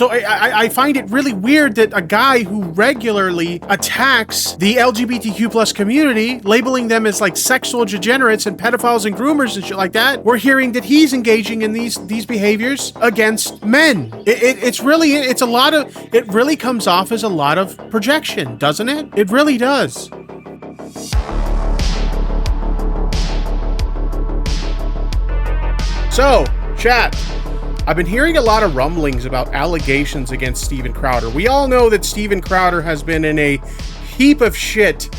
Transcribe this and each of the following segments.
So I find it really weird that a guy who regularly attacks the LGBTQ plus community, labeling them as like sexual degenerates and pedophiles and groomers and shit like that, we're hearing that he's engaging in these behaviors against men. It really comes off as a lot of projection, doesn't it? It really does. So, chat, I've been hearing a lot of rumblings about allegations against Steven Crowder. We all know that Steven Crowder has been in a heap of shit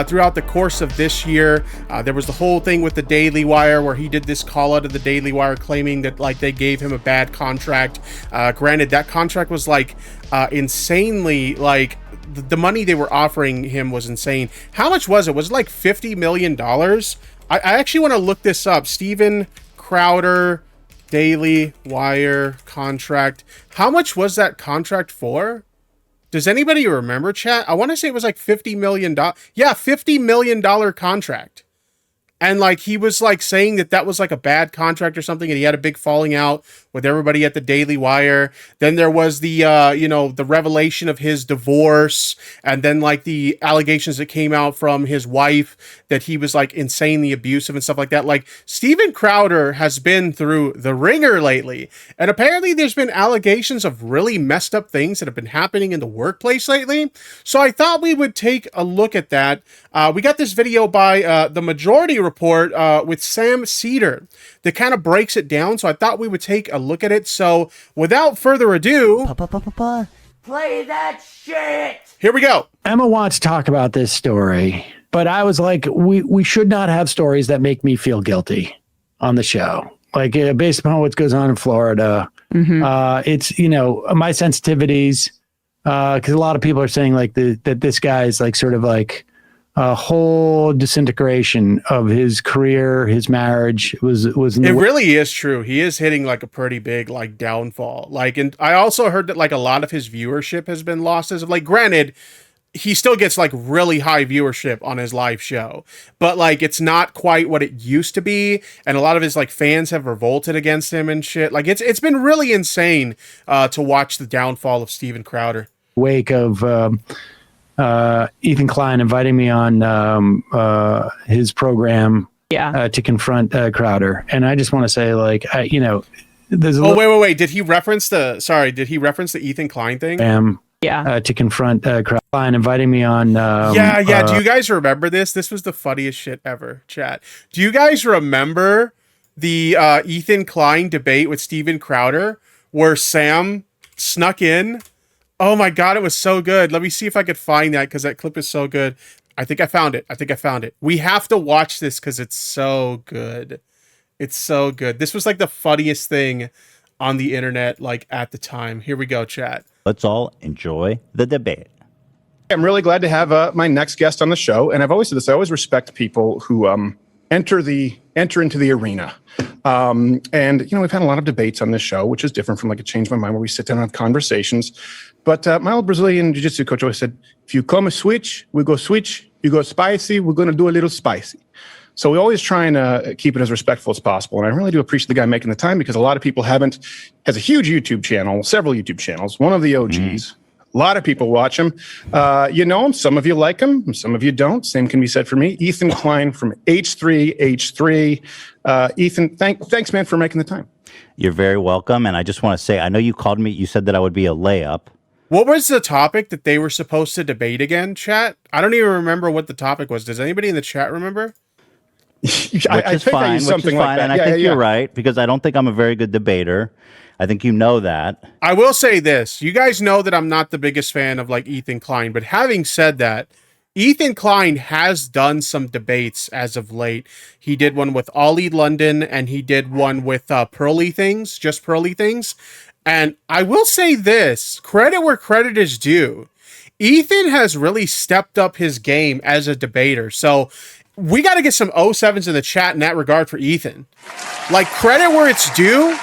throughout the course of this year. There was the whole thing with the Daily Wire where he did this call out of the Daily Wire claiming that like they gave him a bad contract. Granted, that contract was like insanely, like the money they were offering him was insane. How much was it? Was it like $50 million? I actually want to look this up. Steven Crowder Daily Wire contract. How much was that contract for? Does anybody remember, chat? I want to say it was like $50 million. Yeah, $50 million contract. And like he was like saying that was like a bad contract or something, and he had a big falling out with everybody at the Daily Wire. Then there was the the revelation of his divorce, and then like the allegations that came out from his wife that he was like insanely abusive and stuff like that. Like Steven Crowder has been through the ringer lately, and apparently there's been allegations of really messed up things that have been happening in the workplace lately. So I thought we would take a look at that. We got this video by the Majority Report with Sam Cedar that kind of breaks it down. So I thought we would take a look at it. So without further ado, play that shit. Here we go. Emma wants to talk about this story, but I was like, we should not have stories that make me feel guilty on the show. Like based upon what goes on in Florida, it's, my sensitivities, because a lot of people are saying like that this guy's like sort of like a whole disintegration of his career, his marriage was it really is true. He is hitting like a pretty big like downfall. Like, and I also heard that like a lot of his viewership has been lost as of like, granted, he still gets like really high viewership on his live show, but like it's not quite what it used to be, and a lot of his like fans have revolted against him and shit. Like it's been really insane to watch the downfall of Steven Crowder. Wake of Ethan Klein inviting me on his program to confront Crowder. And I just want to say, like, there's wait. Did he reference the Ethan Klein thing? To confront Klein inviting me on. Do you guys remember this? This was the funniest shit ever, chat. Do you guys remember the Ethan Klein debate with Steven Crowder where Sam snuck in? Oh my God, it was so good. Let me see if I could find that because that clip is so good. I think I found it. We have to watch this because it's so good. It's so good. This was like the funniest thing on the internet, like at the time. Here we go, chat. Let's all enjoy the debate. I'm really glad to have my next guest on the show. And I've always said this, I always respect people who enter into the arena. And, we've had a lot of debates on this show, which is different from like a Change My Mind where we sit down and have conversations. But my old Brazilian jiu-jitsu coach always said, if you come a switch, we go switch. You go spicy, we're going to do a little spicy. So we always try and keep it as respectful as possible. And I really do appreciate the guy making the time because a lot of people has a huge YouTube channel, several YouTube channels, one of the OGs. A lot of people watch him. You know him. Some of you like him. Some of you don't. Same can be said for me. Ethan Klein from H3H3. Ethan, thanks, man, for making the time. You're very welcome. And I just want to say, I know you called me. You said that I would be a layup. What was the topic that they were supposed to debate again, chat? I don't even remember what the topic was. Does anybody in the chat remember? I think I used something like that. And I think you're right, because I don't think I'm a very good debater. I think you know that. I will say this. You guys know that I'm not the biggest fan of like Ethan Klein, but having said that, Ethan Klein has done some debates as of late. He did one with Ollie London, and he did one with Pearly Things, Just Pearly Things. And I will say this, credit where credit is due. Ethan has really stepped up his game as a debater. So we got to get some 07s in the chat in that regard for Ethan. Like, credit where it's due.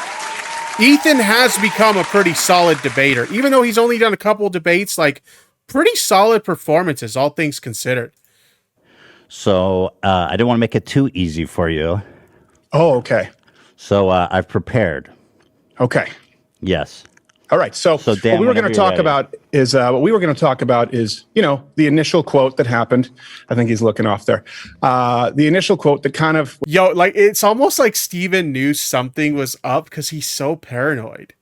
Ethan has become a pretty solid debater. Even though he's only done a couple of debates, like, pretty solid performances, all things considered. So I didn't want to make it too easy for you. Oh, okay. So I've prepared. Okay. Yes. All right. So Dan, what we were going to talk about is the initial quote that happened. I think he's looking off there. The initial quote that kind of it's almost like Steven knew something was up because he's so paranoid.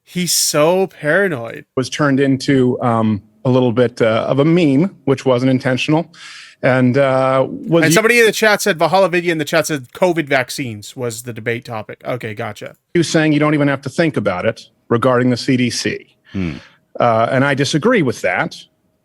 He's so paranoid. Was turned into a little bit of a meme, which wasn't intentional. And somebody in the chat said Valhalla Vidya in the chat said COVID vaccines was the debate topic. Okay, gotcha. You saying you don't even have to think about it regarding the CDC. And I disagree with that.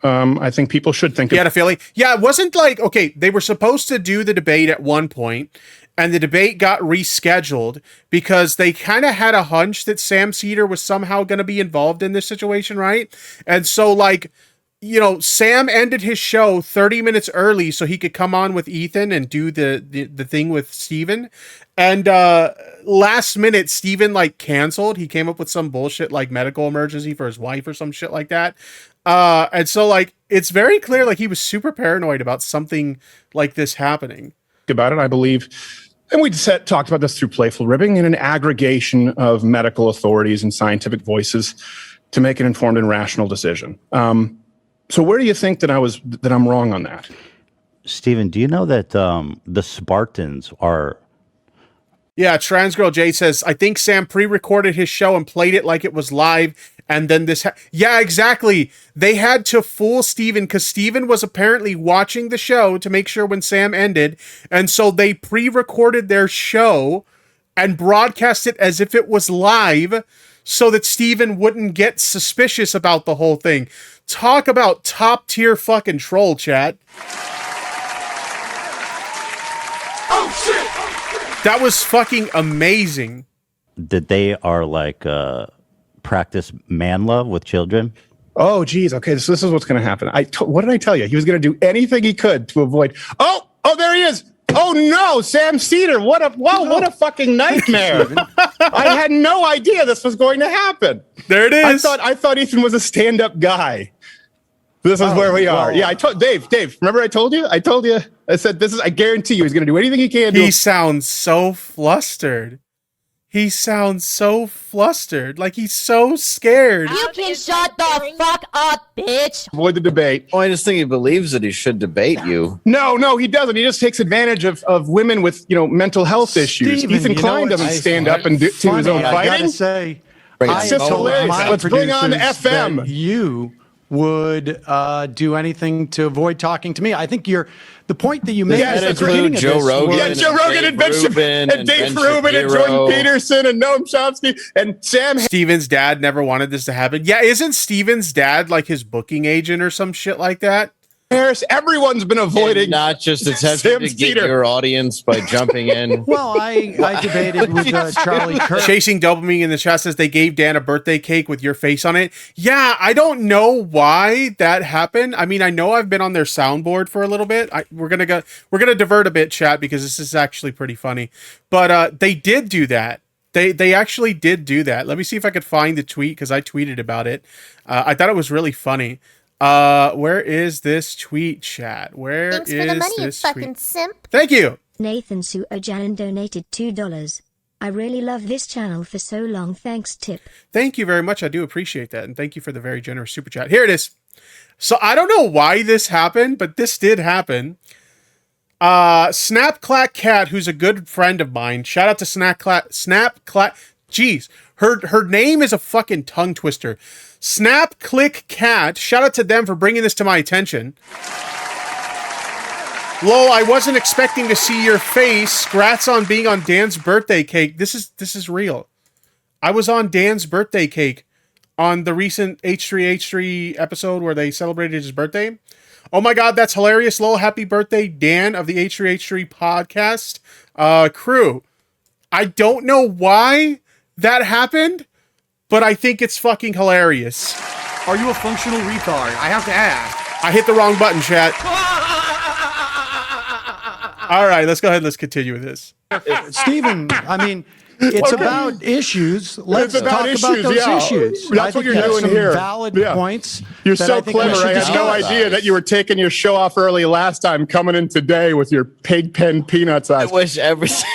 I think people should think. You had a feeling? Yeah, it wasn't like, okay, they were supposed to do the debate at one point, and the debate got rescheduled because they kind of had a hunch that Sam Cedar was somehow going to be involved in this situation, right? And so, like, Sam ended his show 30 minutes early so he could come on with Ethan and do the thing with Steven. And last minute, Steven canceled. He came up with some bullshit like medical emergency for his wife or some shit like that. And so it's very clear he was super paranoid about something like this happening. About it, I believe, and we talked about this through Playful Ribbing, in an aggregation of medical authorities and scientific voices to make an informed and rational decision. So where do you think that I'm wrong on that? Steven, do you know that the Spartans are... Yeah, Transgirl J says, I think Sam pre-recorded his show and played it like it was live, and then this... Yeah, exactly. They had to fool Steven because Steven was apparently watching the show to make sure when Sam ended, and so they pre-recorded their show and broadcast it as if it was live so that Steven wouldn't get suspicious about the whole thing. Talk about top tier fucking troll, chat. Oh shit! That was fucking amazing. That they are practice man love with children. Oh geez. Okay, so this is what's going to happen. What did I tell you? He was going to do anything he could to avoid. Oh, there he is. Oh no, Sam Cedar! What a fucking nightmare! I had no idea this was going to happen. There it is. I thought Ethan was a stand-up guy. This is where we are. Yeah, I told Dave. Remember I told you? I said this is. I guarantee you, he's going to do anything he can. He sounds so flustered. He sounds so flustered, like he's so scared. You can shut the fuck up, bitch. Avoid the debate. Well, I just think he believes that he should debate you. No, he doesn't. He just takes advantage of women with mental health issues. Ethan Klein doesn't stand up and do his own fighting. I gotta say, it's just hilarious. Let's bring on FM. You would do anything to avoid talking to me. I think the point that you made at the beginning of Joe this Rogan. was, Joe Rogan and Dave Rubin and Jordan Peterson and Noam Chomsky and Sam. Steven's dad never wanted this to happen. Yeah, isn't Steven's dad his booking agent or some shit like that? Harris, everyone's been avoiding, and not just attempting to get your audience by jumping in. Well, I debated with Charlie Kirk. Chasing Dopamine in the chat says they gave Dan a birthday cake with your face on it. Yeah, I don't know why that happened. I mean, I know I've been on their soundboard for a little bit. We're gonna divert a bit, chat, because this is actually pretty funny. But they did do that. They actually did do that. Let me see if I could find the tweet because I tweeted about it. I thought it was really funny. Where is this tweet, chat? Thanks for the money, you fucking simp. Thank you. Nathan Suajan donated $2. I really love this channel for so long. Thanks, Tip. Thank you very much. I do appreciate that. And thank you for the very generous super chat. Here it is. So I don't know why this happened, but this did happen. Snapclack Cat, who's a good friend of mine. Shout out to Snapclack. Jeez, her name is a fucking tongue twister. Snap Click Cat. Shout out to them for bringing this to my attention. Lol, I wasn't expecting to see your face. Congrats on being on Dan's birthday cake. This is real. I was on Dan's birthday cake on the recent H3H3 episode where they celebrated his birthday. Oh my god, that's hilarious. Lol, happy birthday, Dan of the H3H3 podcast crew. I don't know why that happened, but I think it's fucking hilarious. Are you a functional retard? I have to ask. I hit the wrong button, chat. All right, let's go ahead and let's continue with this. Steven, I mean, it's about issues. Let's talk about those issues. That's what you're doing here. Valid points. You're so clever. I had no idea that you were taking your show off early last time, coming in today with your pig pen peanuts eyes. I wish everything.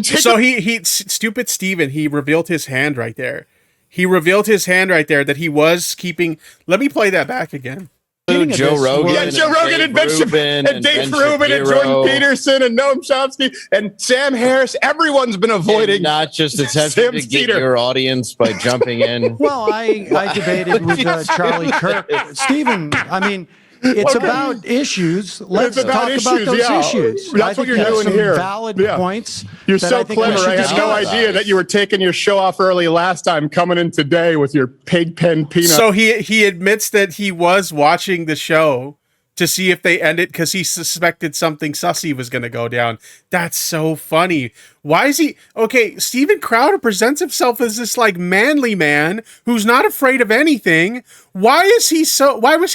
So he stupid Steven, he revealed his hand right there. He revealed his hand right there that he was keeping. Let me play that back again. Joe Rogan. Yeah, Joe Rogan and Dave Rubin and Jordan Peterson and Noam Chomsky and Sam Harris. Everyone's been avoiding. And not just attempting to get your audience by jumping in. Well, I debated with Charlie Kirk. Stephen, I mean, it's about issues. Let's talk about those issues. That's what you're doing here. Valid points. You're so clever. I had no idea that you were taking your show off early last time, coming in today with your pig pen peanut. So he admits that he was watching the show to see if they ended because he suspected something sussy was going to go down. That's so funny. Why is he okay? Steven Crowder presents himself as this like manly man who's not afraid of anything. Why was he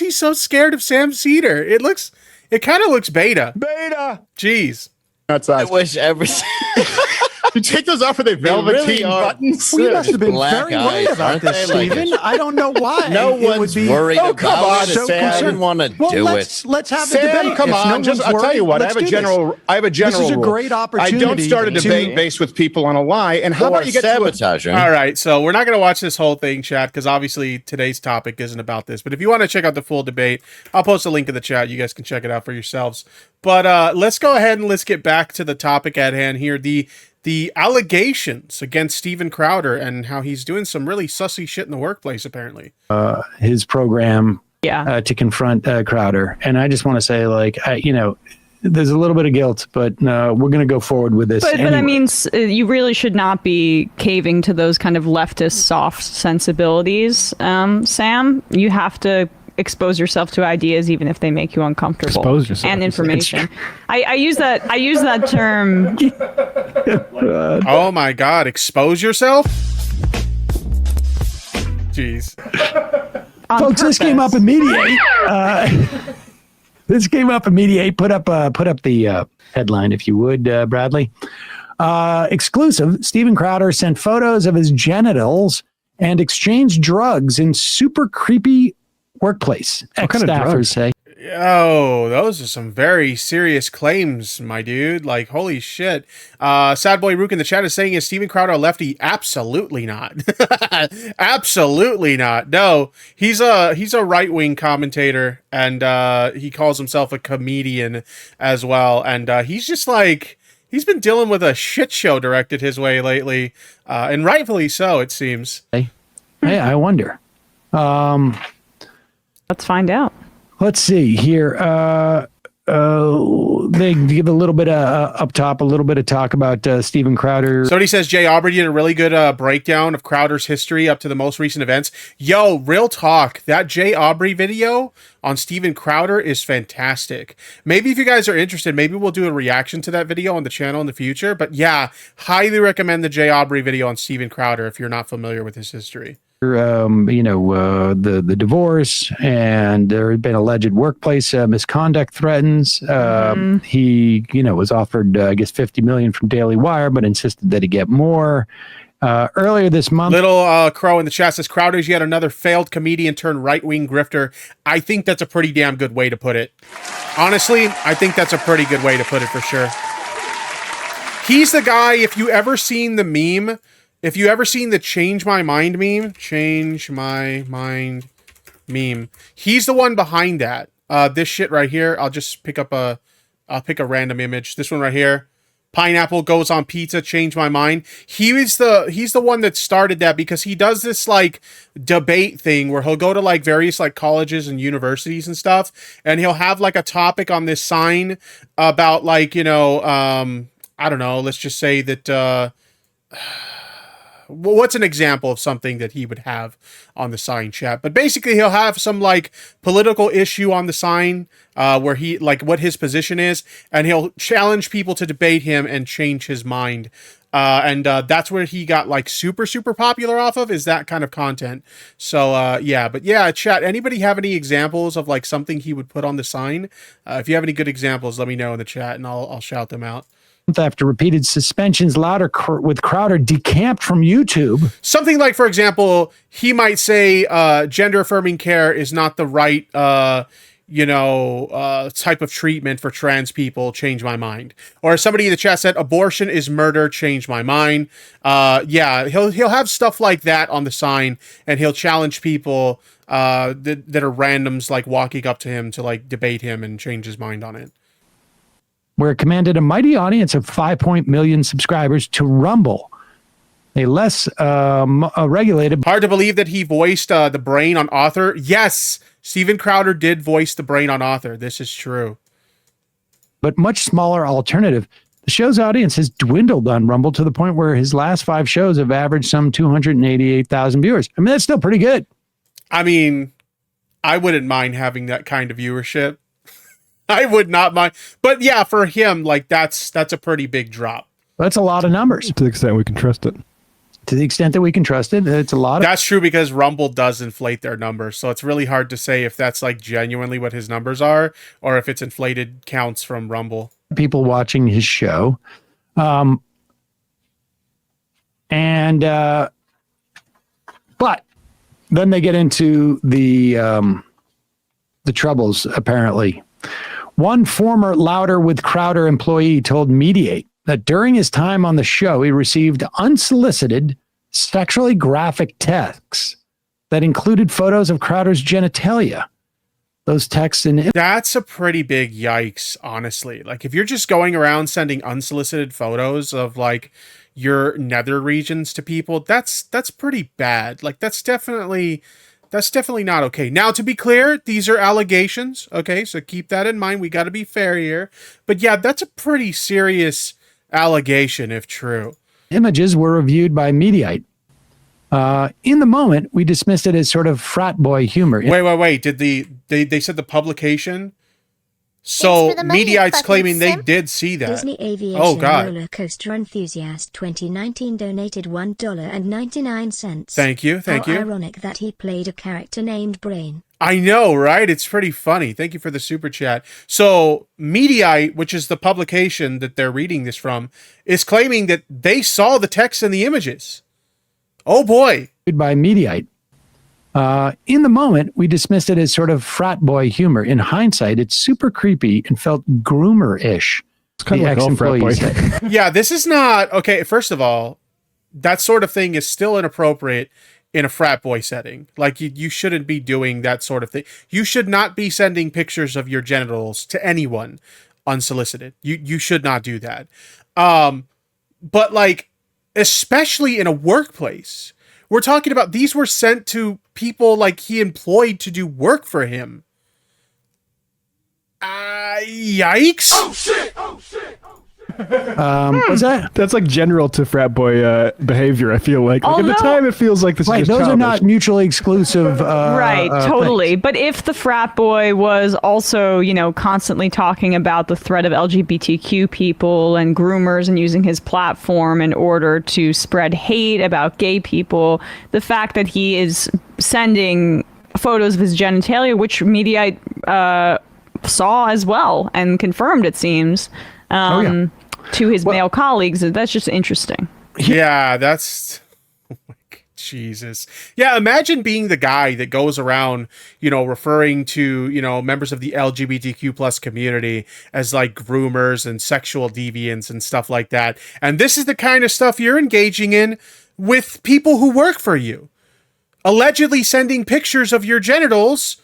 so scared of Sam Cedar? It kind of looks beta. Jeez. I wish everything. You take those off with a velveteen buttons. We must have been Black very worried eyes, about aren't this, they? Stephen. I don't know why. No one's worried about it. So I didn't want to do it. Let's have the Sam, debate. come If on. no one's I'll tell you worried, what. I have a let's do general. I have a general. This is a rule. great opportunity. I don't start a debate based with people on a lie. And how about you get sabotage? All right, so we're not going to watch this whole thing, chat, because obviously today's topic isn't about this. But if you want to check out the full debate, I'll post a link in the chat. You guys can check it out for yourselves. But let's go ahead and let's get back to the topic at hand here. The allegations against Steven Crowder and how he's doing some really sussy shit in the workplace, apparently. His program to confront Crowder. And I just want to say, like, there's a little bit of guilt, but we're going to go forward with this. But I mean, you really should not be caving to those kind of leftist soft sensibilities, Sam. You have to expose yourself to ideas even if they make you uncomfortable. Expose yourself and information. I use that term. Oh my God! Expose yourself. Jeez. Folks, this came up in Mediate. This came up in Mediate. Put up the headline if you would, Bradley. Exclusive. Steven Crowder sent photos of his genitals and exchanged drugs in super creepy workplace. Ex-staffers say. Oh, those are some very serious claims, my dude. Like, holy shit. Sad Boy Rook in the chat is saying, is Steven Crowder a lefty? Absolutely not. Absolutely not. No, he's a right-wing commentator, and he calls himself a comedian as well. And he's just like, he's been dealing with a shit show directed his way lately, and rightfully so, it seems. Hey, I wonder. Let's find out. Let's see here. They give a little bit of up top, a little bit of talk about Steven Crowder. Somebody says Jay Aubrey did a really good breakdown of Crowder's history up to the most recent events. Yo, real talk. That Jay Aubrey video on Steven Crowder is fantastic. Maybe if you guys are interested, maybe we'll do a reaction to that video on the channel in the future. But yeah, highly recommend the Jay Aubrey video on Steven Crowder if you're not familiar with his history. The divorce, and there had been alleged workplace misconduct threatens. He, was offered, I guess, $50 million from Daily Wire, but insisted that he get more. Earlier this month, Little Crow in the chat says Crowder's yet another failed comedian turned right-wing grifter. I think that's a pretty damn good way to put it. Honestly, I think that's a pretty good way to put it for sure. He's the guy, if you ever seen the meme. If you ever seen the Change My Mind meme, Change My Mind meme, he's the one behind that. This shit right here, I'll pick a random image. This one right here, pineapple goes on pizza, change my mind. He's the one that started that because he does this like debate thing where he'll go to like various like colleges and universities and stuff, and he'll have like a topic on this sign about like, I don't know, let's just say that, what's an example of something that he would have on the sign, chat? But basically he'll have some like political issue on the sign where he like what his position is, and he'll challenge people to debate him and change his mind. And that's where he got like super popular off of, is that kind of content. So yeah, but yeah, chat, anybody have any examples of like something he would put on the sign? If you have any good examples, let me know in the chat and I'll shout them out. After repeated suspensions, with Crowder decamped from YouTube. Something like, for example, he might say gender affirming care is not the right type of treatment for trans people, change my mind. Or somebody in the chat said, abortion is murder, change my mind. Yeah, he'll have stuff like that on the sign, and he'll challenge people that are randoms, like walking up to him to like debate him and change his mind on it. Where it commanded a mighty audience of 5 million subscribers to Rumble, a less regulated. Hard to believe that he voiced the brain on Author. Yes, Steven Crowder did voice the brain on Author. This is true. But much smaller alternative. The show's audience has dwindled on Rumble to the point where his last 5 shows have averaged some 288,000 viewers. I mean, that's still pretty good. I mean, I wouldn't mind having that kind of viewership. I would not mind. But yeah, for him, like that's a pretty big drop. That's a lot of numbers. To the extent we can trust it. To the extent that we can trust it, it's a lot. That's true, because Rumble does inflate their numbers. So it's really hard to say if that's like genuinely what his numbers are or if it's inflated counts from Rumble. People watching his show. But then they get into the troubles, apparently. One former Louder with Crowder employee told Mediate that during his time on the show, he received unsolicited, sexually graphic texts that included photos of Crowder's genitalia. Those texts and that's a pretty big yikes, honestly. Like, if you're just going around sending unsolicited photos of like your nether regions to people, that's pretty bad. Like, that's definitely not okay. Now, to be clear, these are allegations, okay? So keep that in mind. We got to be fair here. But yeah, that's a pretty serious allegation if true. Images were reviewed by Mediaite. In the moment, we dismissed it as sort of frat boy humor. Wait. Did they said the publication? So Mediaite's claiming they did see that. Disney Aviation Roller Coaster Enthusiast 2019 donated $1.99. Thank you. How ironic that he played a character named Brain. I know, right? It's pretty funny. Thank you for the super chat. So Mediaite, which is the publication that they're reading this from, is claiming that they saw the text and the images. Oh boy. By Mediaite. In the moment, we dismissed it as sort of frat boy humor. In hindsight, it's super creepy and felt groomer-ish. It's kind of like all frat boy. Yeah, this is not... Okay, first of all, that sort of thing is still inappropriate in a frat boy setting. Like, you shouldn't be doing that sort of thing. You should not be sending pictures of your genitals to anyone unsolicited. You should not do that. But, like, especially in a workplace... We're talking about these were sent to people like he employed to do work for him. Yikes. Oh shit. What's that? That's like general to frat boy behavior, I feel like. At the time, it feels like this is just those childish. are not mutually exclusive. Right, totally. Things. But if the frat boy was also, constantly talking about the threat of LGBTQ people and groomers and using his platform in order to spread hate about gay people, the fact that he is sending photos of his genitalia, which Mediaite saw as well and confirmed, it seems, to his male colleagues, that's just interesting. Yeah, that's... Oh my God, Jesus. Yeah, imagine being the guy that goes around, referring to, members of the LGBTQ plus community as like groomers and sexual deviants and stuff like that. And this is the kind of stuff you're engaging in with people who work for you. Allegedly sending pictures of your genitals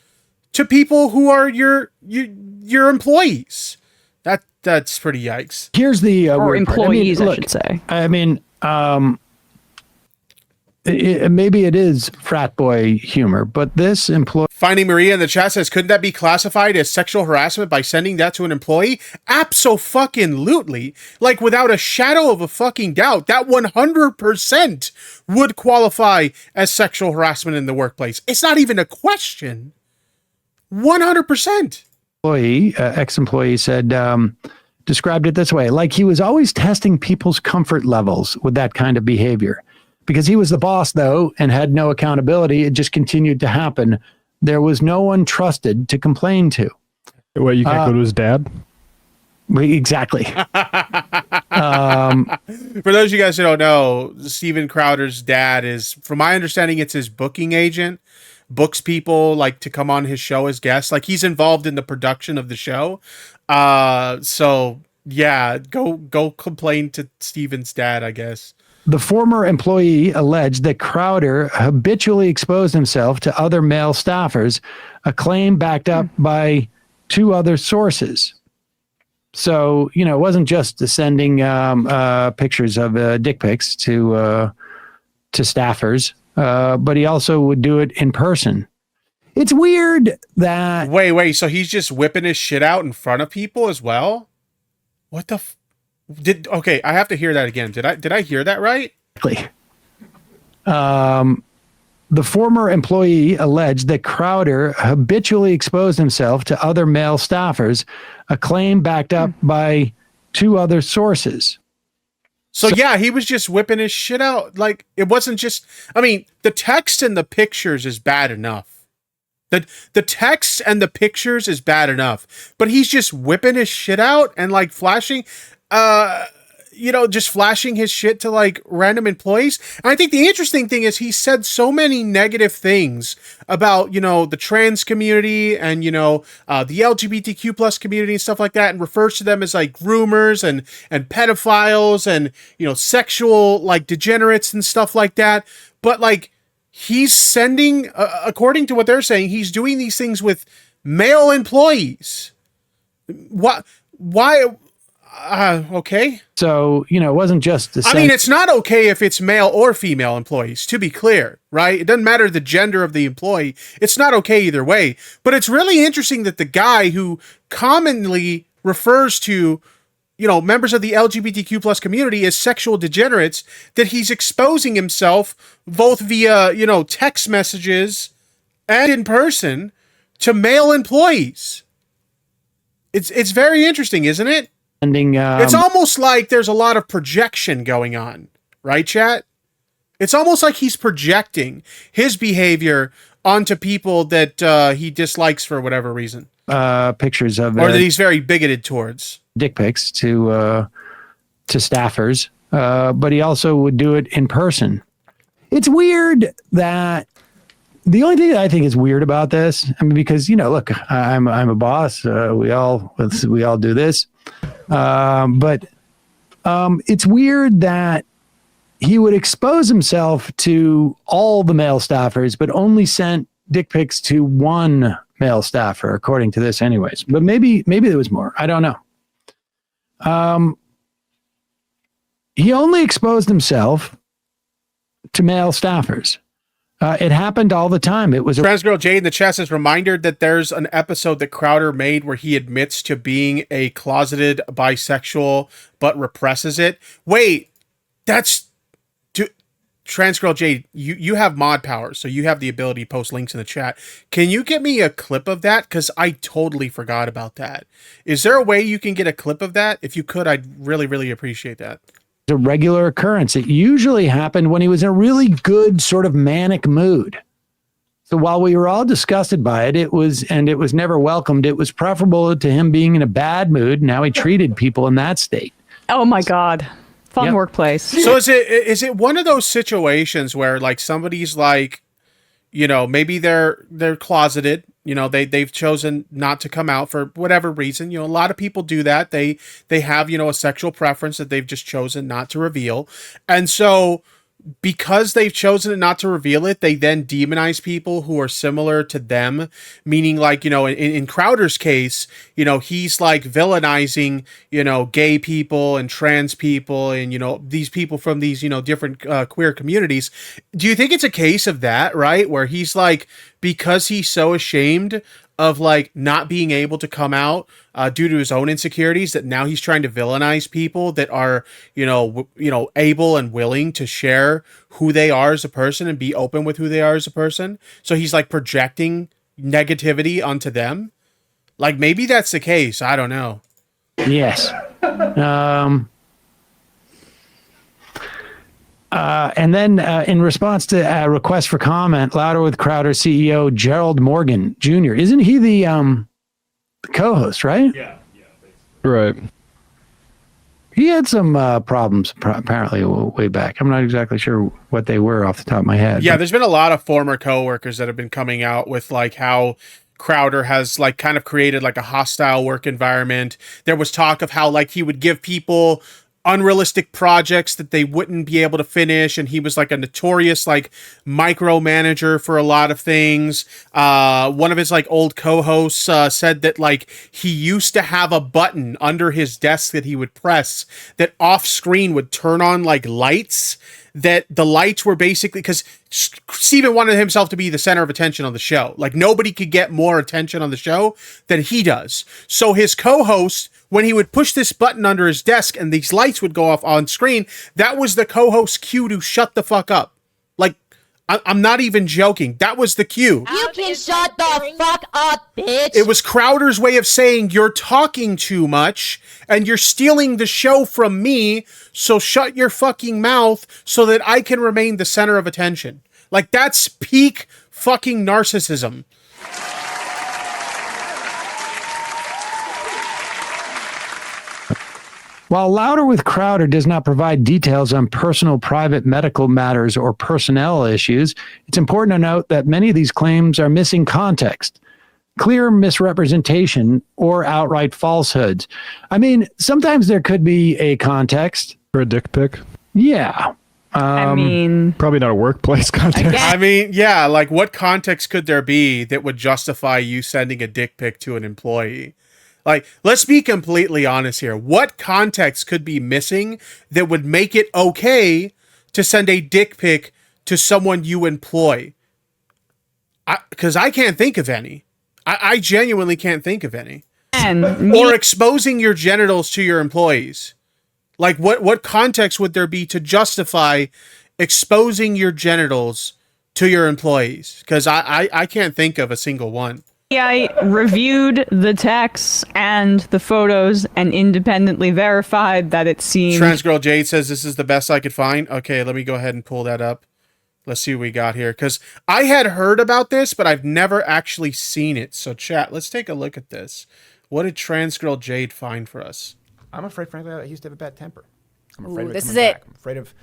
to people who are your employees. That's pretty yikes. Here's the or employees, I should say. I mean, maybe it is frat boy humor, but this employee... Finding Maria in the chat says, couldn't that be classified as sexual harassment by sending that to an employee? Abso-fucking-lutely. Like, without a shadow of a fucking doubt, that 100% would qualify as sexual harassment in the workplace. It's not even a question. 100%. Ex-employee said, described it this way, like he was always testing people's comfort levels with that kind of behavior. Because he was the boss, though, and had no accountability, it just continued to happen. There was no one trusted to complain to. Well, you can't go to his dad? Exactly. For those of you guys who don't know, Steven Crowder's dad is, from my understanding, it's his booking agent. books people like to come on his show as guests. Like he's involved in the production of the show. So yeah, go complain to Steven's dad, I guess. The former employee alleged that Crowder habitually exposed himself to other male staffers, a claim backed up by 2 other sources. So, you know, it wasn't just sending pictures of dick pics to staffers, but he also would do it in person. It's weird that... Wait, so he's just whipping his shit out in front of people as well? What the... Okay, I have to hear that again. Did I hear that right? The former employee alleged that Crowder habitually exposed himself to other male staffers, a claim backed up by 2 other sources. So yeah, he was just whipping his shit out. Like, it wasn't just... I mean, the text and the pictures is bad enough. The text and the pictures is bad enough. But he's just whipping his shit out and, like, flashing... just flashing his shit to like random employees. And I think the interesting thing is he said so many negative things about, the trans community and, the LGBTQ plus community and stuff like that, and refers to them as like groomers and pedophiles and, sexual like degenerates and stuff like that. But like he's sending, according to what they're saying, he's doing these things with male employees. Why? Okay. So, it wasn't just... I mean, it's not okay if it's male or female employees, to be clear, right? It doesn't matter the gender of the employee. It's not okay either way. But it's really interesting that the guy who commonly refers to, members of the LGBTQ plus community as sexual degenerates, that he's exposing himself both via, text messages and in person to male employees. It's very interesting, isn't it? It's almost like there's a lot of projection going on, right, chat? It's almost like he's projecting his behavior onto people that he dislikes for whatever reason. Pictures of... Or that he's very bigoted towards. Dick pics to staffers, but he also would do it in person. It's weird that... The only thing that I think is weird about this, I mean, because, look, I'm a boss. We all do this. But it's weird that he would expose himself to all the male staffers, but only sent dick pics to one male staffer, according to this anyways. But maybe there was more. I don't know. He only exposed himself to male staffers. It happened all the time. It was Transgirl Jade in the chat says, reminder that there's an episode that Crowder made where he admits to being a closeted bisexual but represses it. Wait, Transgirl Jade, you have mod powers, so you have the ability to post links in the chat. Can you get me a clip of that? Because I totally forgot about that. Is there a way you can get a clip of that? If you could, I'd really, really appreciate that. A regular occurrence. It usually happened when he was in a really good sort of manic mood. So while we were all disgusted by it, it was never welcomed. It was preferable to him being in a bad mood and how he treated people in that state. Oh my God. Fun workplace. So is it one of those situations where like somebody's like, maybe they're closeted, they've chosen not to come out for whatever reason. A lot of people do that. They have, a sexual preference that they've just chosen not to reveal. And so because they've chosen not to reveal it, they then demonize people who are similar to them, meaning like, in Crowder's case, he's like villainizing, gay people and trans people and, these people from these, different queer communities. Do you think it's a case of that, right? Where he's like, because he's so ashamed of like not being able to come out due to his own insecurities, that now he's trying to villainize people that are, able and willing to share who they are as a person and be open with who they are as a person. So he's like projecting negativity onto them. Like maybe that's the case. I don't know. Yes. And then in response to a request for comment, Louder with Crowder CEO Gerald Morgan Jr. Isn't he the co-host, right? Yeah. Right. He had some problems apparently way back. I'm not exactly sure what they were off the top of my head. Yeah, there's been a lot of former coworkers that have been coming out with like how Crowder has like kind of created like a hostile work environment. There was talk of how like he would give people unrealistic projects that they wouldn't be able to finish, and he was like a notorious like micromanager for a lot of things. One of his like old co-hosts said that like he used to have a button under his desk that he would press that off screen would turn on like lights, that the lights were basically because Steven wanted himself to be the center of attention on the show. Like nobody could get more attention on the show than he does. So his co-host, when he would push this button under his desk and these lights would go off on screen, that was the co-host's cue to shut the fuck up. Like, I'm not even joking. That was the cue. You can shut the fuck up, bitch. It was Crowder's way of saying, you're talking too much and you're stealing the show from me, so shut your fucking mouth so that I can remain the center of attention. Like, that's peak fucking narcissism. While Louder with Crowder does not provide details on personal, private medical matters or personnel issues, it's important to note that many of these claims are missing context, clear misrepresentation, or outright falsehoods. I mean, sometimes there could be a context. For a dick pic? Yeah. I mean, probably not a workplace context. I mean, yeah, like what context could there be that would justify you sending a dick pic to an employee? Like, let's be completely honest here. What context could be missing that would make it okay to send a dick pic to someone you employ? Because I can't think of any. I genuinely can't think of any. Or exposing your genitals to your employees. Like, what context would there be to justify exposing your genitals to your employees? Because I can't think of a single one. I reviewed the texts and the photos and independently verified that it seemed... Transgirl Jade says this is the best I could find. Okay, let me go ahead and pull that up. Let's see what we got here. Because I had heard about this, but I've never actually seen it. So chat, let's take a look at this. What did Transgirl Jade find for us? I'm afraid, frankly, that he used to have a bad temper. I'm afraid of it this coming is back. I'm afraid of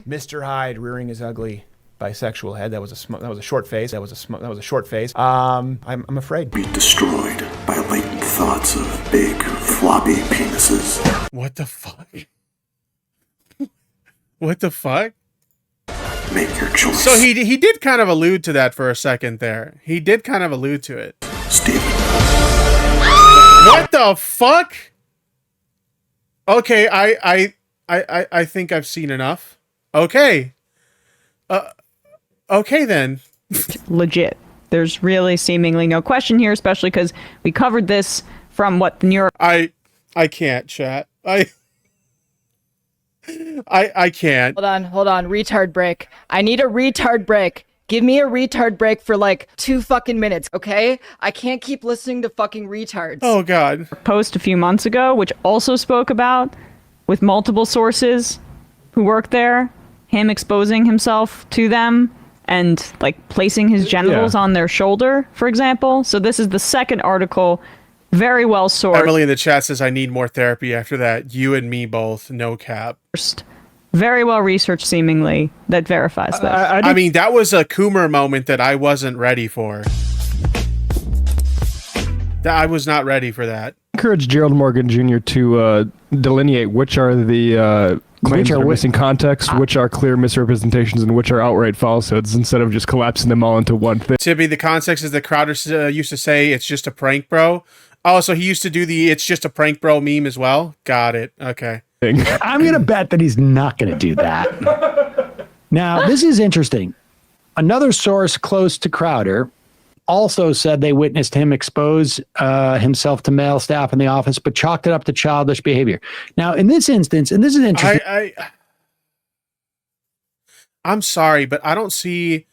Mr. Hyde rearing his ugly bisexual head. That was a short face. That was a short face. I'm afraid. Be destroyed by latent thoughts of big floppy penises. What the fuck? What the fuck? Make your choice. So he did kind of allude to that for a second there. He did kind of allude to it. Steven. What the fuck? Okay, I think I've seen enough. Okay. Okay then. Legit. There's really seemingly no question here, especially because we covered this from what the New York... I can't, chat. I can't. Hold on. Retard break. I need a retard break. Give me a retard break for like 2 fucking minutes, okay? I can't keep listening to fucking retards. Oh, God. Post a few months ago, which also spoke about, with multiple sources who work there, him exposing himself to them and like placing his genitals on their shoulder, for example. So this is the second article, very well sourced. Emily in the chat says, I need more therapy after that. You and me both, no cap. Very well researched, seemingly, that verifies that. I mean, that was a Coomer moment that I wasn't ready for. I was not ready for that. Encourage Gerald Morgan Jr. to delineate which are the claims that are missing context, which are clear misrepresentations, and which are outright falsehoods, instead of just collapsing them all into one thing. Tippy, the context is that Crowder used to say, it's just a prank, bro. Oh, so he used to do the it's just a prank, bro meme as well? Got it. Okay. I'm going to bet that he's not going to do that. Now, this is interesting. Another source close to Crowder also said they witnessed him expose himself to male staff in the office, but chalked it up to childish behavior. Now, in this instance, and this is interesting. I'm sorry, but I don't see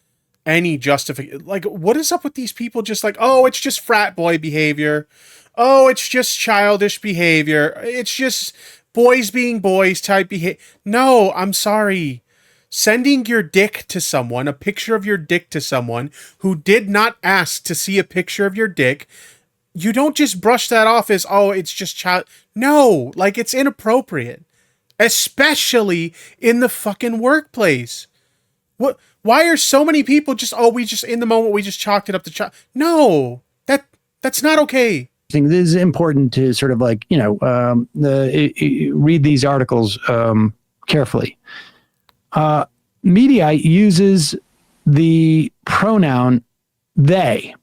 any justification. Like, what is up with these people just like, oh, it's just frat boy behavior. Oh, it's just childish behavior. It's just boys being boys type behavior. No, I'm sorry. Sending your dick to someone, a picture of your dick to someone who did not ask to see a picture of your dick, you don't just brush that off as, oh, it's just child. No, like, it's inappropriate. especially in the fucking workplace. What? Why are so many people just, we just in the moment, we just chalked it up to No, that's not okay. This is important to sort of like, read these articles carefully. Media uses the pronoun they.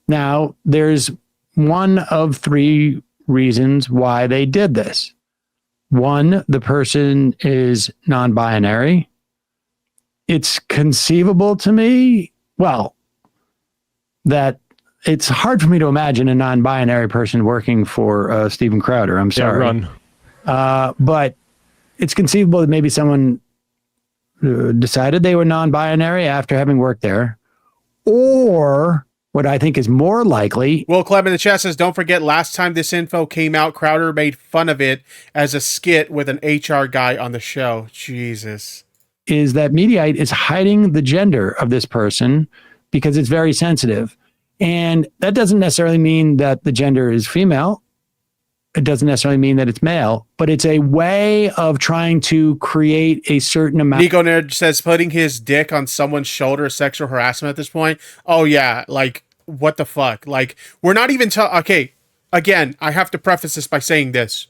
Now, there's one of three reasons why they did this. One, the person is non-binary. It's conceivable to me, that it's hard for me to imagine a non-binary person working for Steven Crowder. I'm sorry. But it's conceivable that maybe someone decided they were non-binary after having worked there. Or what I think is more likely. Will Clem in the chat says, don't forget last time this info came out, Crowder made fun of it as a skit with an HR guy on the show. Jesus. Is that Mediaite is hiding the gender of this person because it's very sensitive. And that doesn't necessarily mean that the gender is female. It doesn't necessarily mean that it's male, but it's a way of trying to create a certain amount. Nico Nerd says putting his dick on someone's shoulder is sexual harassment at this point. Oh yeah, like what the fuck? Like we're not even okay, again, I have to preface this by saying this.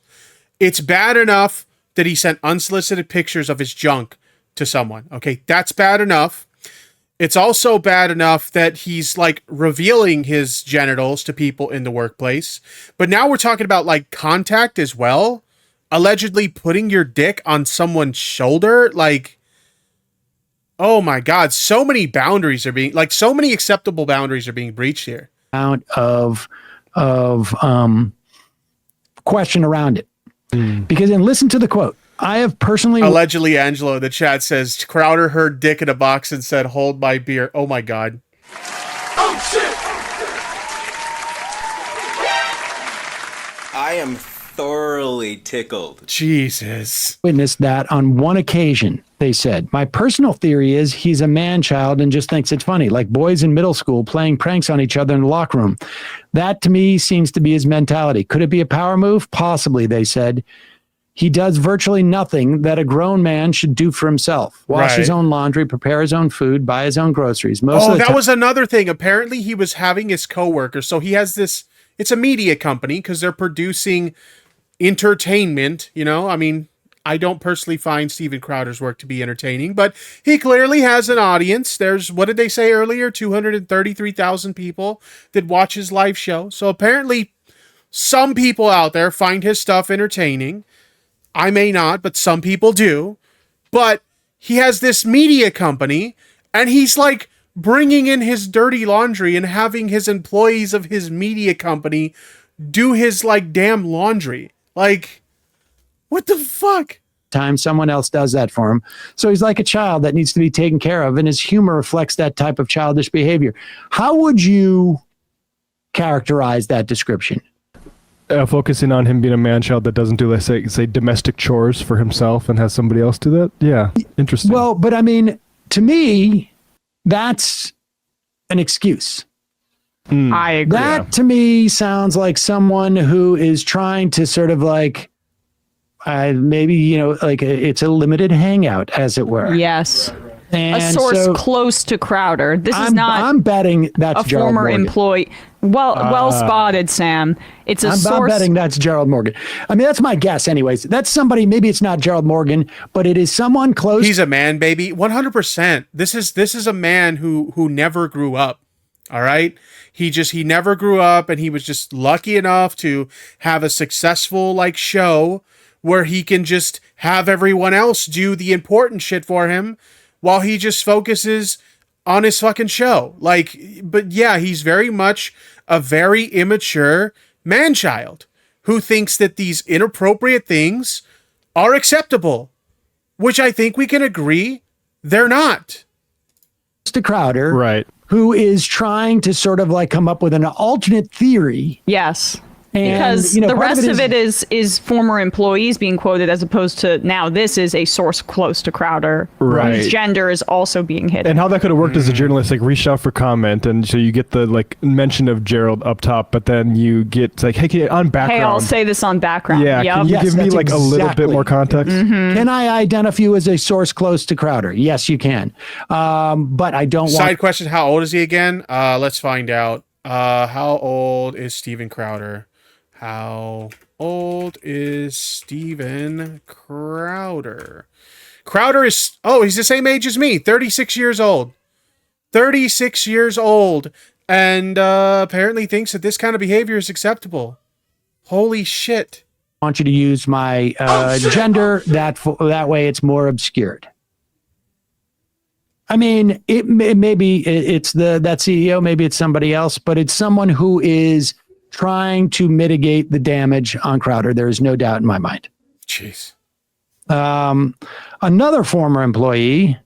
It's bad enough that he sent unsolicited pictures of his junk to someone. Okay, that's bad enough. It's also bad enough that he's like revealing his genitals to people in the workplace. But now we're talking about like contact as well. Allegedly putting your dick on someone's shoulder. Like, oh my God. So many boundaries are being, like so many acceptable boundaries are being breached here. Amount of question around it. Because, and listen to the quote. I have personally... Allegedly, Angelo, the chat says, Crowder heard dick in a box and said, hold my beer. Oh my God. Oh shit! I am thoroughly tickled. Jesus. Witnessed that on one occasion, they said. My personal theory is he's a man-child and just thinks it's funny, like boys in middle school playing pranks on each other in the locker room. That, to me, seems to be his mentality. Could it be a power move? Possibly, they said. He does virtually nothing that a grown man should do for himself. Wash his own laundry, prepare his own food, buy his own groceries. That was another thing. Apparently, he was having his coworkers. So he has this, it's a media company because they're producing entertainment. You know, I mean, I don't personally find Steven Crowder's work to be entertaining, but he clearly has an audience. There's, what did they say earlier? 233,000 people that watch his live show. So apparently, some people out there find his stuff entertaining. I may not, but some people do. But he has this media company, and he's like bringing in his dirty laundry and having his employees of his media company do his like damn laundry. Like, what the fuck? Time someone else does that for him. So he's like a child that needs to be taken care of, and his humor reflects that type of childish behavior. How would you characterize that description? Focusing on him being a man-child that doesn't do, let's say domestic chores for himself and has somebody else do that? Yeah, interesting. Well, but I mean, to me, that's an excuse. I agree. That, to me, sounds like someone who is trying to sort of like, maybe, you know, like it's a limited hangout, as it were. Yes. And a source close to Crowder. This is not. I'm betting that's a Gerald former Morgan. employee. Well spotted, Sam. It's a source. I'm betting that's Gerald Morgan. I mean, that's my guess, anyways. That's somebody. Maybe it's not Gerald Morgan, but it is someone close. He's a man, baby. 100%. This is a man who never grew up. All right. He never grew up, and he was just lucky enough to have a successful like show where he can just have everyone else do the important shit for him, while he just focuses on his fucking show. Like, but yeah, he's very much a very immature man-child who thinks that these inappropriate things are acceptable, which I think we can agree they're not. To Crowder, right? Who is trying to sort of like come up with an alternate theory. Yes. And, because the rest of it is former employees being quoted, as opposed to now this is a source close to Crowder, whose gender is also being hidden. And how that could have worked as a journalist, like reach out for comment, and so you get the like mention of Gerald up top, but then you get like, hey, on background. Hey, I'll say this on background. Yeah, can you give me like a little bit more context? Can I identify you as a source close to Crowder? Yes, you can. But I don't want... Side question, how old is he again? Let's find out. How old is Steven Crowder? How old is Steven Crowder? Crowder is... Oh, he's the same age as me. 36 years old. 36 years old. And apparently thinks that this kind of behavior is acceptable. Holy shit. I want you to use my gender. That way it's more obscured. I mean, maybe it's that CEO, maybe it's somebody else, but it's someone who is trying to mitigate the damage on Crowder. There is no doubt in my mind. Jeez. Another former employee,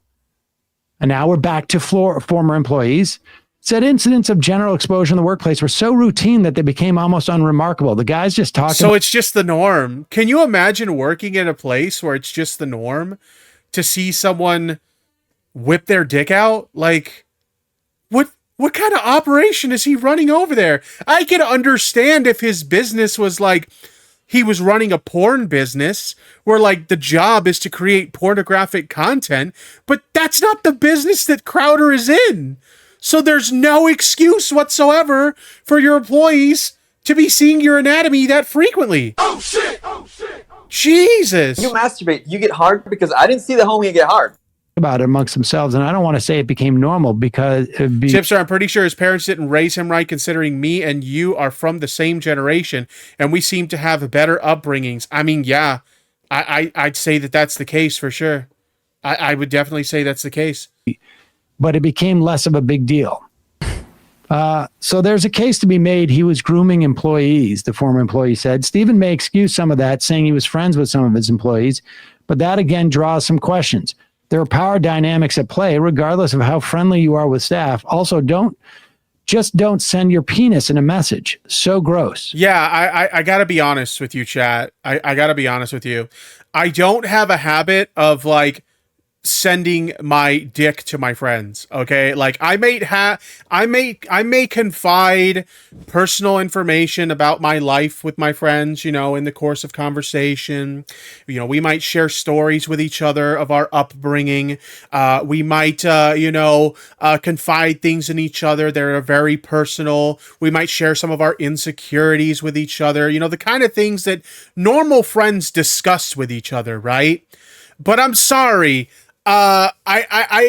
and now we're back to former employees, said incidents of general exposure in the workplace were so routine that they became almost unremarkable. The guy's just talking. So it's just the norm. Can you imagine working at a place where it's just the norm to see someone whip their dick out? Like, what kind of operation is he running over there? I could understand if his business was like, he was running a porn business where like the job is to create pornographic content, but that's not the business that Crowder is in. So there's no excuse whatsoever for your employees to be seeing your anatomy that frequently. Oh shit! Oh shit! Jesus! You masturbate, you get hard, because I didn't see the homie get hard about it amongst themselves, and I don't want to say it became normal because Chipster, I'm pretty sure his parents didn't raise him right, considering me and you are from the same generation and we seem to have better upbringings. I mean, yeah, I'd say that that's the case for sure. I would definitely say that's the case. But it became less of a big deal. So there's a case to be made. He was grooming employees, the former employee said. Stephen may excuse some of that, saying he was friends with some of his employees, but that again draws some questions. There are power dynamics at play, regardless of how friendly you are with staff. Also, don't send your penis in a message. So gross. Yeah, I gotta be honest with you, chat. I gotta be honest with you. I don't have a habit of like sending my dick to my friends. Okay, like I may confide personal information about my life with my friends, you know, in the course of conversation. You know, we might share stories with each other of our upbringing. We might confide things in each other that are very personal. We might share some of our insecurities with each other, you know, the kind of things that normal friends discuss with each other, right? But I'm sorry, I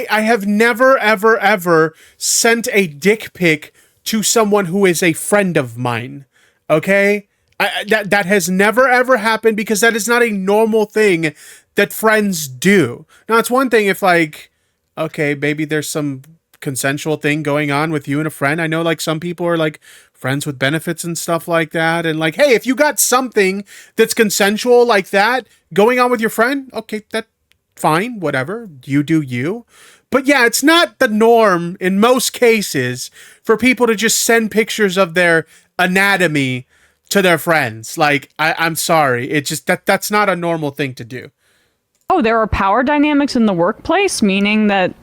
have never, ever sent a dick pic to someone who is a friend of mine. Okay? That has never, ever happened, because that is not a normal thing that friends do. Now, it's one thing if like, okay, maybe there's some consensual thing going on with you and a friend. I know like some people are like friends with benefits and stuff like that. And like, hey, if you got something that's consensual like that going on with your friend, okay, that's fine, whatever, you do you. But yeah, it's not the norm in most cases for people to just send pictures of their anatomy to their friends. Like, I'm sorry, it's just that's not a normal thing to do. Oh, there are power dynamics in the workplace, meaning that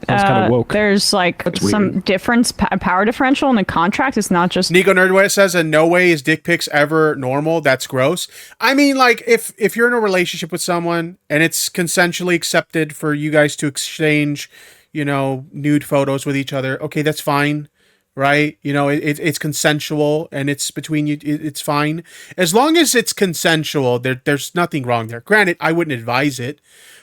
there's like some difference, power differential in the contract. It's not just... Nico Nerdway says, in no way is dick pics ever normal. That's gross. I mean, like, if you're in a relationship with someone and it's consensually accepted for you guys to exchange, you know, nude photos with each other, okay, that's fine, right? You know, it's consensual and it's between you. It's fine. As long as it's consensual, there's nothing wrong there. Granted, I wouldn't advise it.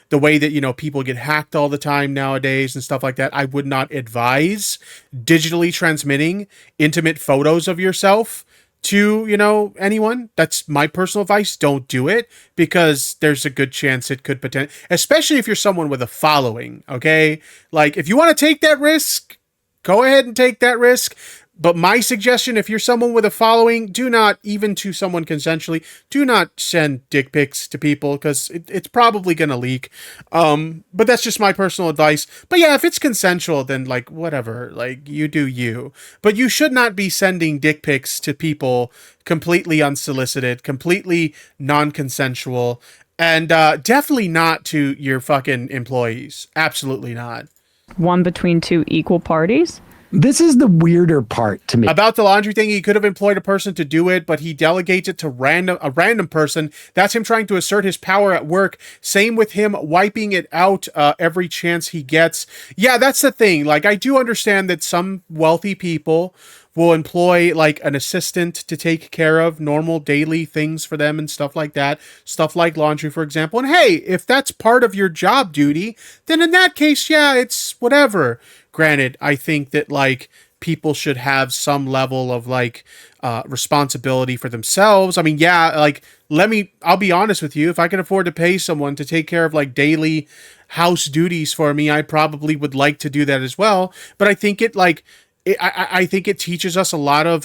The way that, you know, people get hacked all the time nowadays and stuff like that, I would not advise digitally transmitting intimate photos of yourself to, you know, anyone. That's my personal advice. Don't do it, because there's a good chance it could potentially, especially if you're someone with a following, okay? Like, if you want to take that risk, go ahead and take that risk. But my suggestion, if you're someone with a following, do not, even to someone consensually, do not send dick pics to people because it's probably going to leak. But that's just my personal advice. But yeah, if it's consensual, then like whatever, like you do you. But you should not be sending dick pics to people completely unsolicited, completely non-consensual, and definitely not to your fucking employees. Absolutely not. One between two equal parties? This is the weirder part to me. About the laundry thing, he could have employed a person to do it, but he delegates it to a random person. That's him trying to assert his power at work. Same with him wiping it out every chance he gets. Yeah, that's the thing. Like, I do understand that some wealthy people will employ like an assistant to take care of normal daily things for them and stuff like that. Stuff like laundry, for example. And hey, if that's part of your job duty, then in that case, yeah, it's whatever. Granted, I think that like people should have some level of like responsibility for themselves. I mean, yeah, like I'll be honest with you. If I can afford to pay someone to take care of like daily house duties for me, I probably would like to do that as well. But I think I think it teaches us a lot of,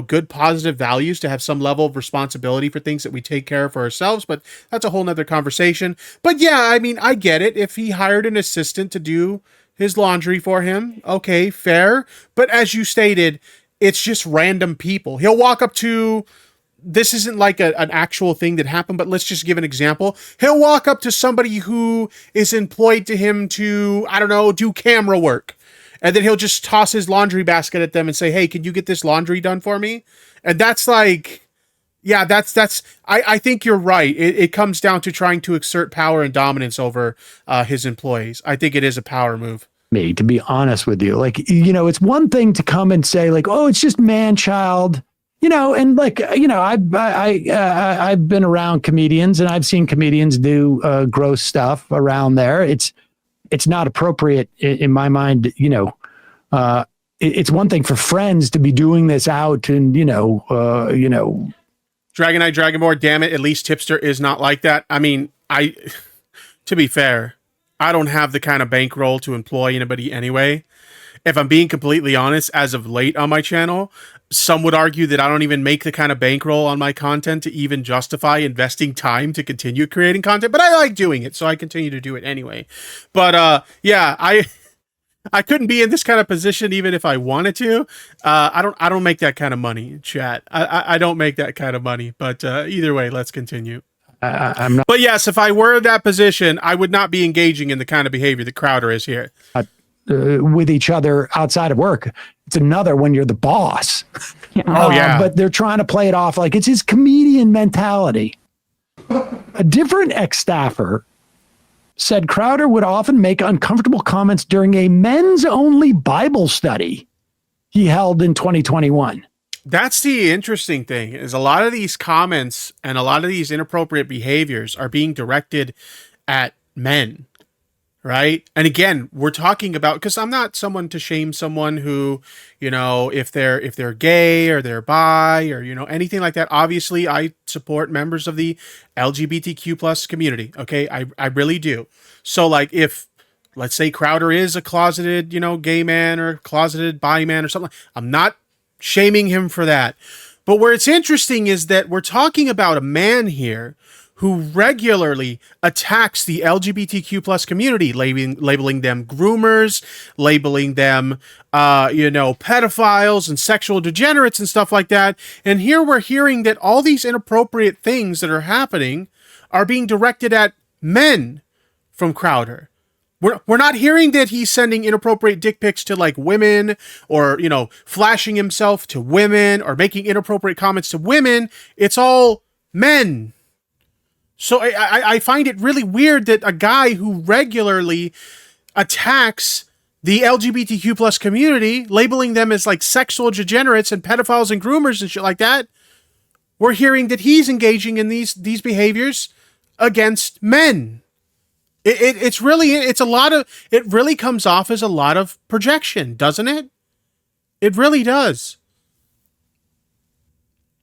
good positive values to have some level of responsibility for things that we take care of for ourselves. But that's a whole nother conversation. But yeah, I mean, I get it. If he hired an assistant to do his laundry for him, okay, fair. But as you stated, it's just random people. He'll walk up to, this isn't like an actual thing that happened, but let's just give an example. He'll walk up to somebody who is employed to him to, I don't know, do camera work. And then he'll just toss his laundry basket at them and say, hey, can you get this laundry done for me? And that's like, yeah, I think you're right. It comes down to trying to exert power and dominance over his employees. I think it is a power move. Me, to be honest with you, like, it's one thing to come and say like, oh, it's just man-child, and like, I've been around comedians and I've seen comedians do gross stuff around there. It's not appropriate in my mind, it's one thing for friends to be doing this out and, Dragonite Dragonmore, damn it, at least Tipster is not like that. I mean, to be fair, I don't have the kind of bankroll to employ anybody anyway. If I'm being completely honest, as of late on my channel, some would argue that I don't even make the kind of bankroll on my content to even justify investing time to continue creating content, but I like doing it, so I continue to do it anyway. But yeah, I couldn't be in this kind of position even if I wanted to. I don't make that kind of money, chat. I don't make that kind of money, but either way, let's continue. I'm not. But yes, if I were in that position, I would not be engaging in the kind of behavior that Crowder is here. With each other outside of work. It's another when you're the boss. Oh, yeah. But they're trying to play it off like it's his comedian mentality. A different ex-staffer said Crowder would often make uncomfortable comments during a men's-only Bible study he held in 2021. That's the interesting thing, is a lot of these comments and a lot of these inappropriate behaviors are being directed at men. Right. And again, we're talking about, because I'm not someone to shame someone who, if they're gay or they're bi or, anything like that. Obviously, I support members of the LGBTQ plus community. OK, I really do. So like if, let's say Crowder is a closeted, gay man or closeted bi man or something, I'm not shaming him for that. But where it's interesting is that we're talking about a man here who regularly attacks the LGBTQ plus community, labeling them groomers, labeling them, pedophiles and sexual degenerates and stuff like that. And here we're hearing that all these inappropriate things that are happening are being directed at men from Crowder. We're not hearing that he's sending inappropriate dick pics to like women or, flashing himself to women or making inappropriate comments to women. It's all men. So I find it really weird that a guy who regularly attacks the LGBTQ plus community, labeling them as like sexual degenerates and pedophiles and groomers and shit like that, we're hearing that he's engaging in these behaviors against men. It really comes off as a lot of projection, doesn't it? It really does.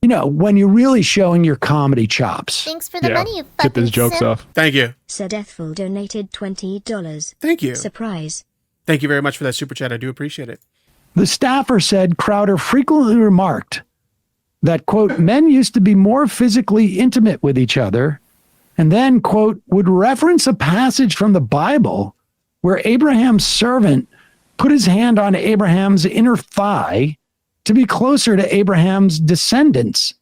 When you're really showing your comedy chops. Thanks for the money, you fucking Get those jokes off. Thank you. Sedethful donated $20. Thank you. Surprise. Thank you very much for that super chat. I do appreciate it. The staffer said Crowder frequently remarked that, quote, men used to be more physically intimate with each other, and then, quote, would reference a passage from the Bible where Abraham's servant put his hand on Abraham's inner thigh to be closer to Abraham's descendants.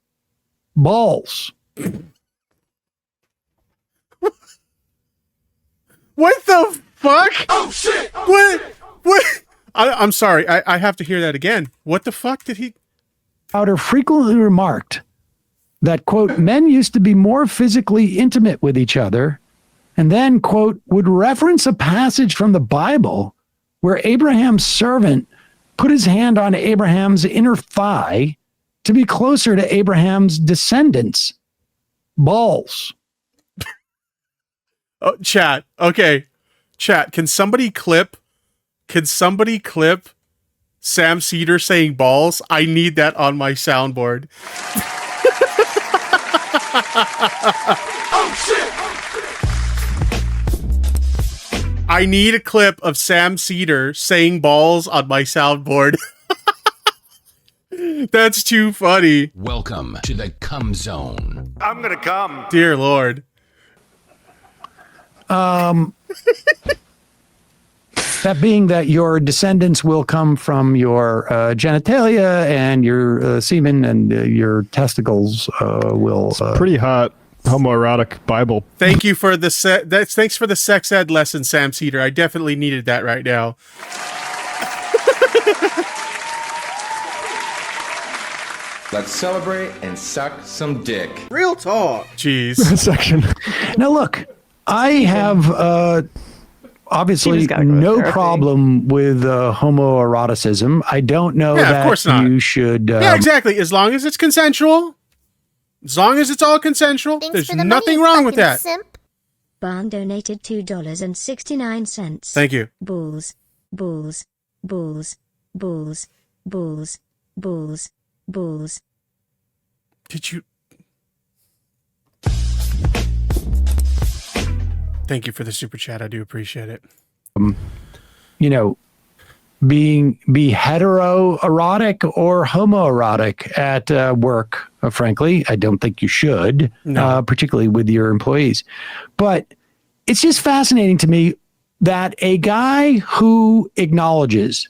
Balls. What the fuck? Oh shit! What? I'm sorry. I have to hear that again. What the fuck did he? Crowder frequently remarked that, quote, men used to be more physically intimate with each other, and then, quote, would reference a passage from the Bible where Abraham's servant put his hand on Abraham's inner thigh to be closer to Abraham's descendants. Balls. Oh, chat. Okay. Chat. Can somebody clip Sam Cedar saying balls? I need that on my soundboard. Oh shit! I need a clip of Sam Cedar saying balls on my soundboard. That's too funny. Welcome to the cum zone. I'm gonna come. Dear Lord. That being that your descendants will come from your genitalia and your semen and your testicles will... pretty hot homoerotic Bible. Thank you for the thanks for the sex ed lesson, Sam Cedar. I definitely needed that right now. Let's celebrate and suck some dick. Real talk. Jeez. Section. Now look, I have obviously no problem with homoeroticism. I don't know that of course not. You should... yeah, exactly. As long as it's consensual. As long as it's all consensual, there's nothing wrong with that. Simp. Barn donated $2.69. Thank you. Balls, balls, balls, balls, balls, balls, balls. Did you... Thank you for the super chat. I do appreciate it. You know, be heteroerotic or homoerotic at work, frankly. I don't think you should, particularly with your employees. But it's just fascinating to me that a guy who acknowledges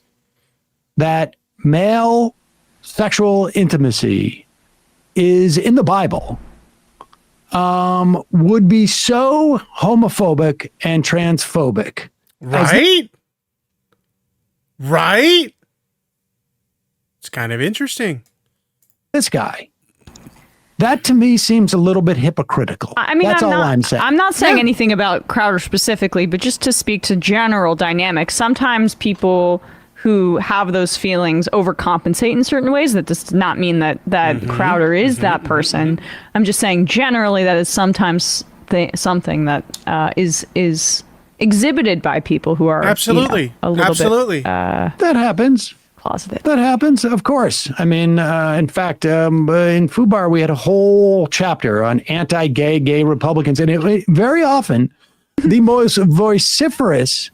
that male sexual intimacy is in the Bible would be so homophobic and transphobic. Right? Right? It's kind of interesting. This guy. That to me seems a little bit hypocritical. I mean, that's all I'm saying. I'm not saying anything about Crowder specifically, but just to speak to general dynamics, sometimes people who have those feelings overcompensate in certain ways. That does not mean that Crowder is that person. I'm just saying generally that is sometimes something that is exhibited by people who are absolutely a little bit that happens. Closeted. That happens, of course. I mean, in fact, in FUBAR we had a whole chapter on anti-gay, gay Republicans, and it very often the most vociferous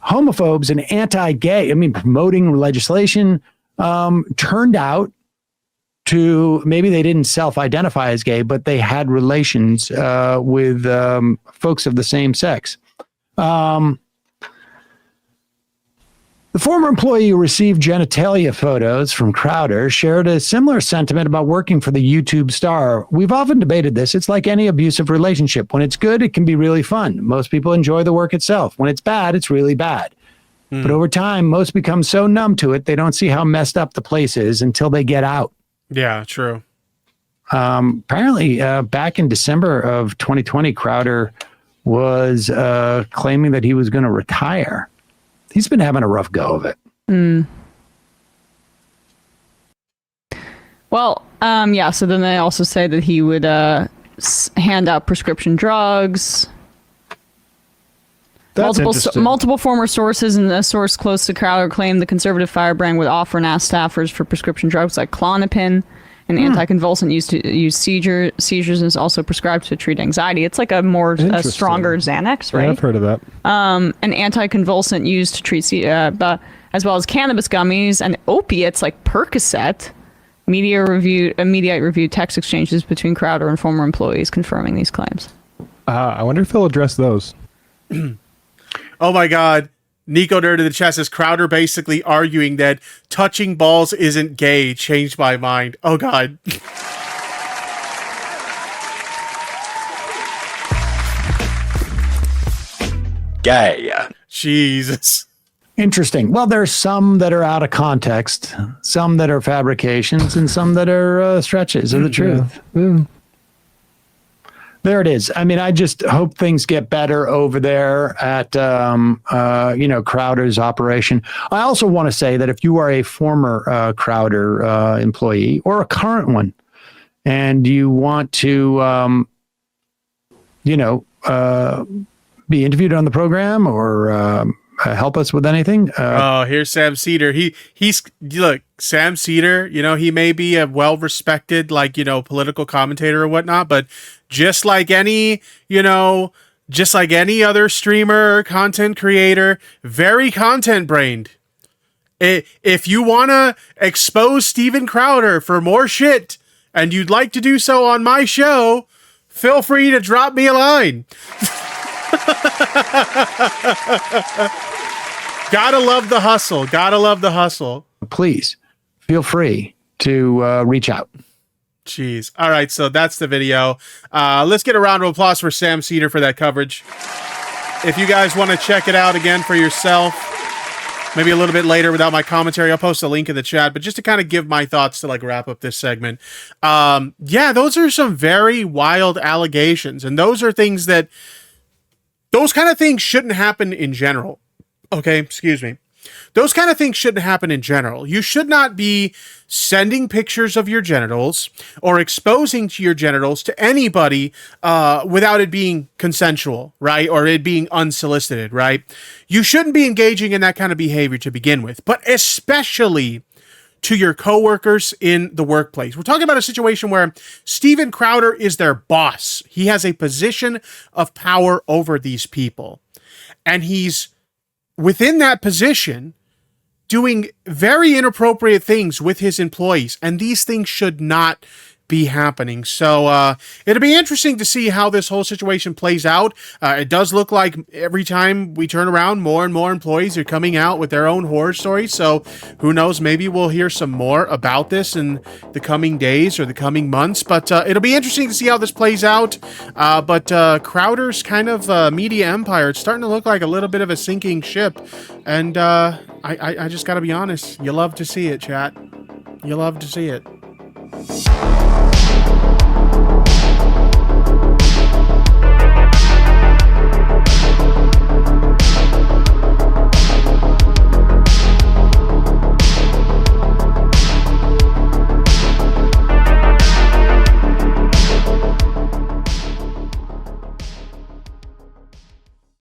homophobes and anti-gay, I mean, promoting legislation, turned out to, maybe they didn't self-identify as gay, but they had relations with folks of the same sex. The former employee who received genitalia photos from Crowder shared a similar sentiment about working for the YouTube star. We've often debated this. It's like any abusive relationship. When it's good, it can be really fun. Most people enjoy the work itself. When it's bad, it's really bad. But over time, most become so numb to it, they don't see how messed up the place is until they get out. Yeah, true. Apparently, back in December of 2020, Crowder was claiming that he was going to retire. He's been having a rough go of it. Well, yeah, so then they also say that he would hand out prescription drugs. That's Multiple former sources and a source close to Crowder claimed the conservative firebrand would offer and ask staffers for prescription drugs like Klonopin, an anticonvulsant used to use seizures, and is also prescribed to treat anxiety. It's like a stronger Xanax, right? Yeah, I've heard of that. An anticonvulsant used to treat as well as cannabis gummies and opiates like Percocet. Media reviewed text exchanges between Crowder and former employees confirming these claims. I wonder if he'll address those. Oh my God. Nico Nerd in the chat says Crowder basically arguing that touching balls isn't gay. Changed my mind. Oh God. Gay. Jesus. Interesting. Well, there's some that are out of context, some that are fabrications, and some that are stretches of the truth. Yeah. There it is. I mean, I just hope things get better over there at, Crowder's operation. I also want to say that if you are a former Crowder employee or a current one, and you want to, be interviewed on the program or help us with anything. Here's Sam Cedar. Look, Sam Cedar, he may be a well-respected, political commentator or whatnot, but just like any other streamer or content creator, very content-brained. If you want to expose Steven Crowder for more shit and you'd like to do so on my show, feel free to drop me a line. Gotta love the hustle. Gotta love the hustle. Please feel free to reach out. Jeez. All right. So that's the video. Let's get a round of applause for Sam Cedar for that coverage. If you guys want to check it out again for yourself, maybe a little bit later without my commentary, I'll post a link in the chat, but just to kind of give my thoughts to wrap up this segment. Those are some very wild allegations. And those kind of things shouldn't happen in general. Okay, excuse me. Those kind of things shouldn't happen in general. You should not be sending pictures of your genitals or exposing to your genitals to anybody without it being consensual, right? Or it being unsolicited, right? You shouldn't be engaging in that kind of behavior to begin with, but especially to your coworkers in the workplace. We're talking about a situation where Steven Crowder is their boss. He has a position of power over these people. And he's within that position doing very inappropriate things with his employees. And these things should not be happening. So it'll be interesting to see how this whole situation plays out. It does look like every time we turn around, more and more employees are coming out with their own horror stories. So who knows, maybe we'll hear some more about this in the coming days or the coming months. But it'll be interesting to see how this plays out. But Crowder's kind of media empire, it's starting to look like a little bit of a sinking ship. And I just got to be honest, you love to see it, chat. You love to see it.